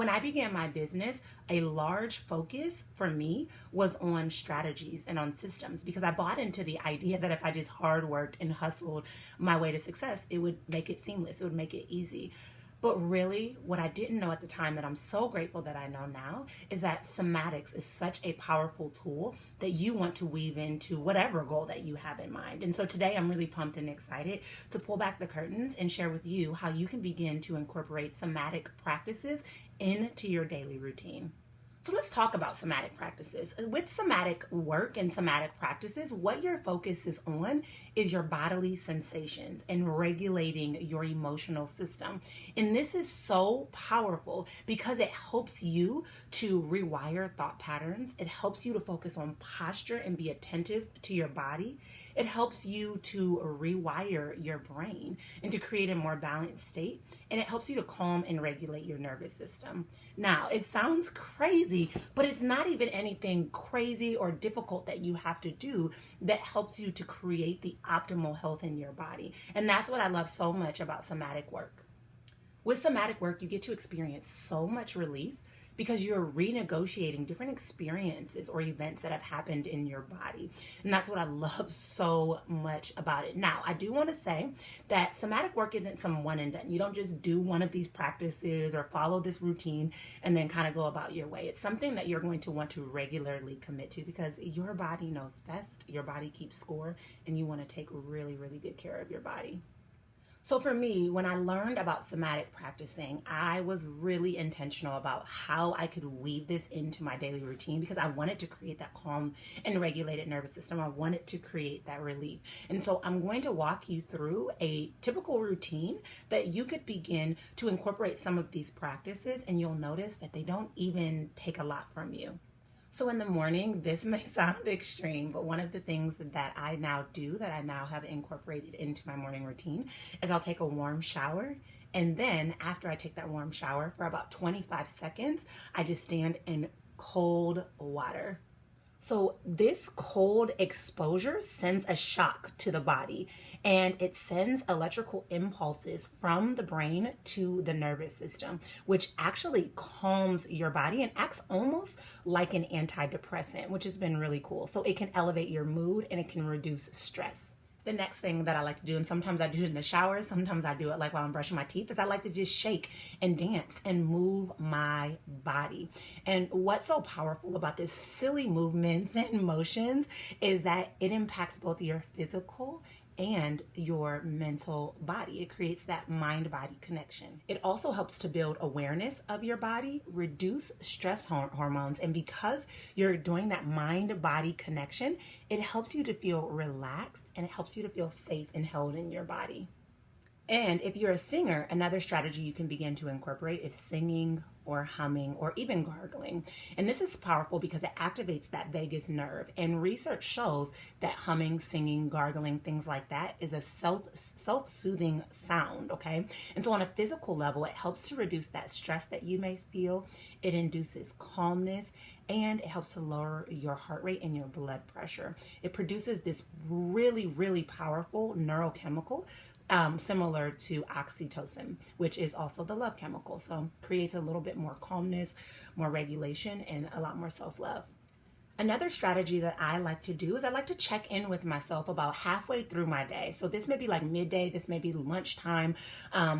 When I began my business, a large focus for me was on strategies and on systems because I bought into the idea that if I just hard worked and hustled my way to success, it would make it seamless, it would make it easy. But really, what I didn't know at the time that I'm so grateful that I know now is that somatics is such a powerful tool that you want to weave into whatever goal that you have in mind. And so today I'm really pumped and excited to pull back the curtains and share with you how you can begin to incorporate somatic practices into your daily routine. So let's talk about somatic practices. With somatic work and somatic practices, what your focus is on is your bodily sensations and regulating your emotional system. And this is so powerful because it helps you to rewire thought patterns. It helps you to focus on posture and be attentive to your body. It helps you to rewire your brain and to create a more balanced state. And it helps you to calm and regulate your nervous system. Now, it sounds crazy, but it's not even anything crazy or difficult that you have to do that helps you to create the optimal health in your body. And that's what I love so much about somatic work. With somatic work, you get to experience so much relief because you're renegotiating different experiences or events that have happened in your body. And that's what I love so much about it. Now, I do want to say that somatic work isn't some one and done. You don't just do one of these practices or follow this routine and then kind of go about your way. It's something that you're going to want to regularly commit to because your body knows best. Your body keeps score, and you want to take really, really good care of your body. So for me, when I learned about somatic practicing, I was really intentional about how I could weave this into my daily routine because I wanted to create that calm and regulated nervous system. I wanted to create that relief. And so I'm going to walk you through a typical routine that you could begin to incorporate some of these practices, and you'll notice that they don't even take a lot from you. So in the morning, this may sound extreme, but one of the things that I now do, that I now have incorporated into my morning routine, is I'll take a warm shower. And then after I take that warm shower for about 25 seconds, I just stand in cold water. So this cold exposure sends a shock to the body, and it sends electrical impulses from the brain to the nervous system, which actually calms your body and acts almost like an antidepressant, which has been really cool. So it can elevate your mood and it can reduce stress. The next thing that I like to do, and sometimes I do it in the shower, sometimes I do it like while I'm brushing my teeth, is I like to just shake and dance and move my body. And what's so powerful about this silly movements and motions is that it impacts both your physical and your mental body. It creates that mind-body connection. It also helps to build awareness of your body, reduce stress hormones, and because you're doing that mind-body connection, it helps you to feel relaxed and it helps you to feel safe and held in your body. And if you're a singer, another strategy you can begin to incorporate is singing or humming or even gargling. And this is powerful because it activates that vagus nerve. And research shows that humming, singing, gargling, things like that is a self-soothing sound, okay? And so on a physical level, it helps to reduce that stress that you may feel. It induces calmness, and it helps to lower your heart rate and your blood pressure. It produces this really, really powerful neurochemical similar to oxytocin, which is also the love chemical. So creates a little bit more calmness, more regulation, and a lot more self-love. Another strategy that I like to do is I like to check in with myself about halfway through my day. So this may be like midday, this may be lunchtime,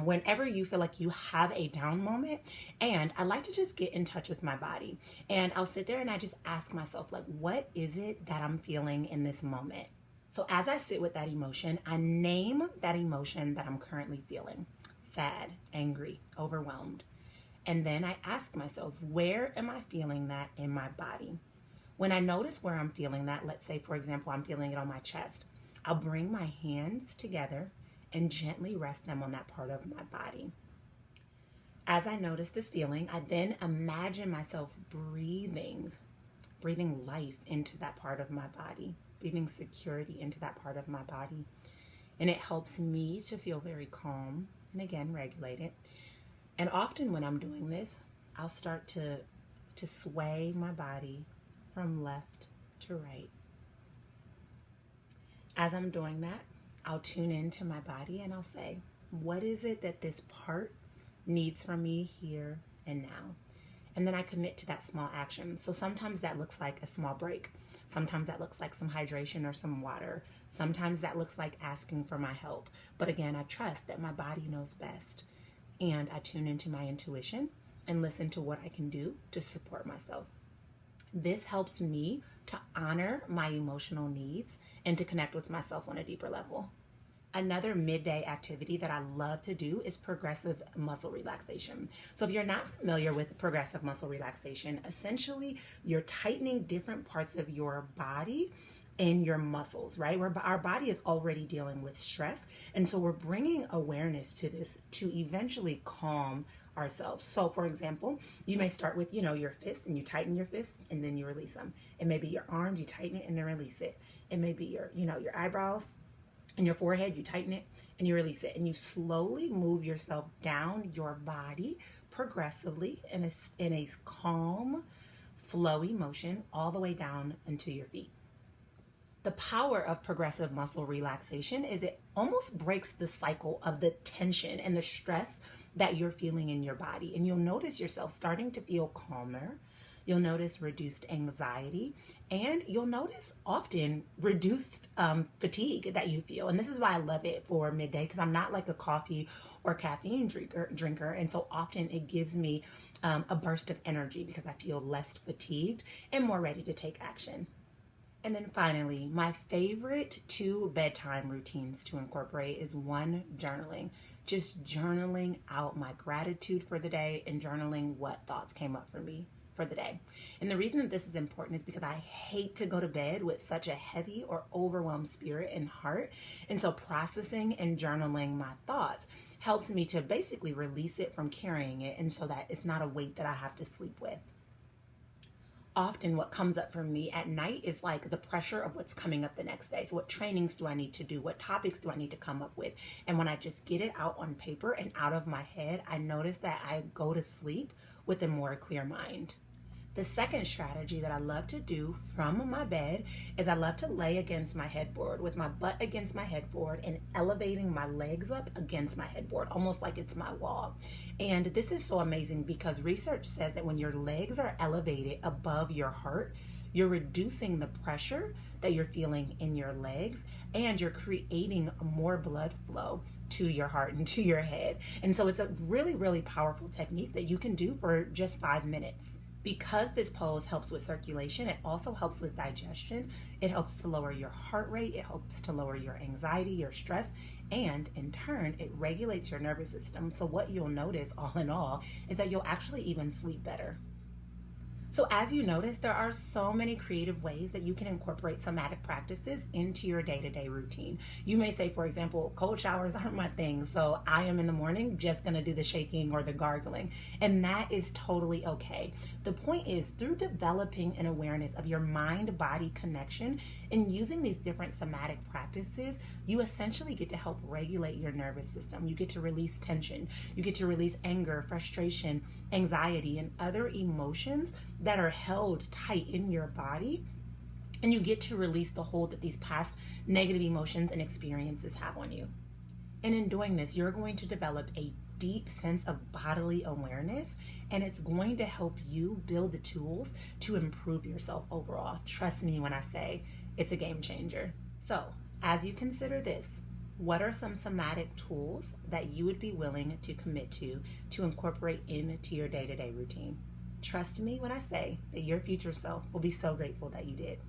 whenever you feel like you have a down moment. And I like to just get in touch with my body. And I'll sit there and I just ask myself, like, what is it that I'm feeling in this moment? So as I sit with that emotion, I name that emotion that I'm currently feeling: sad, angry, overwhelmed. And then I ask myself, where am I feeling that in my body? When I notice where I'm feeling that, let's say, for example, I'm feeling it on my chest, I'll bring my hands together and gently rest them on that part of my body. As I notice this feeling, I then imagine myself breathing life into that part of my body, breathing security into that part of my body. And it helps me to feel very calm and, again, regulated. And often when I'm doing this, I'll start to sway my body from left to right. As I'm doing that, I'll tune into my body and I'll say, what is it that this part needs from me here and now? And then I commit to that small action. So sometimes that looks like a small break. Sometimes that looks like some hydration or some water. Sometimes that looks like asking for my help. But again, I trust that my body knows best. And I tune into my intuition and listen to what I can do to support myself. This helps me to honor my emotional needs and to connect with myself on a deeper level. Another midday activity that I love to do is progressive muscle relaxation. So if you're not familiar with progressive muscle relaxation, essentially you're tightening different parts of your body and your muscles, right? Where our body is already dealing with stress. And so we're bringing awareness to this to eventually calm ourselves. So for example, you may start with, your fist, and you tighten your fist and then you release them. It may be your arms, you tighten it and then release it. It may be your eyebrows and your forehead, you tighten it and you release it. And you slowly move yourself down your body progressively in a calm, flowy motion all the way down into your feet. The power of progressive muscle relaxation is it almost breaks the cycle of the tension and the stress that you're feeling in your body. And you'll notice yourself starting to feel calmer. You'll notice reduced anxiety, and you'll notice often reduced fatigue that you feel. And this is why I love it for midday, because I'm not like a coffee or caffeine drinker. And so often it gives me a burst of energy because I feel less fatigued and more ready to take action. And then finally, my favorite 2 bedtime routines to incorporate is 1, journaling. Just journaling out my gratitude for the day and journaling what thoughts came up for me for the day. And the reason that this is important is because I hate to go to bed with such a heavy or overwhelmed spirit and heart. And so processing and journaling my thoughts helps me to basically release it from carrying it, and so that it's not a weight that I have to sleep with. Often what comes up for me at night is like the pressure of what's coming up the next day. So what trainings do I need to do? What topics do I need to come up with? And when I just get it out on paper and out of my head, I notice that I go to sleep with a more clear mind. The second strategy that I love to do from my bed is I love to lay against my headboard with my butt against my headboard and elevating my legs up against my headboard, almost like it's my wall. And this is so amazing because research says that when your legs are elevated above your heart, you're reducing the pressure that you're feeling in your legs, and you're creating more blood flow to your heart and to your head. And so it's a really, really powerful technique that you can do for just 5 minutes. Because this pose helps with circulation, it also helps with digestion. It helps to lower your heart rate. It helps to lower your anxiety, your stress, and in turn, it regulates your nervous system. So what you'll notice all in all is that you'll actually even sleep better. So as you notice, there are so many creative ways that you can incorporate somatic practices into your day-to-day routine. You may say, for example, cold showers aren't my thing, so I am in the morning just gonna do the shaking or the gargling, and that is totally okay. The point is, through developing an awareness of your mind-body connection and using these different somatic practices, you essentially get to help regulate your nervous system. You get to release tension. You get to release anger, frustration, anxiety, and other emotions that are held tight in your body, and you get to release the hold that these past negative emotions and experiences have on you. And in doing this, you're going to develop a deep sense of bodily awareness, and it's going to help you build the tools to improve yourself overall. Trust me when I say it's a game changer. So, as you consider this, what are some somatic tools that you would be willing to commit to incorporate into your day-to-day routine? Trust me when I say that your future self will be so grateful that you did.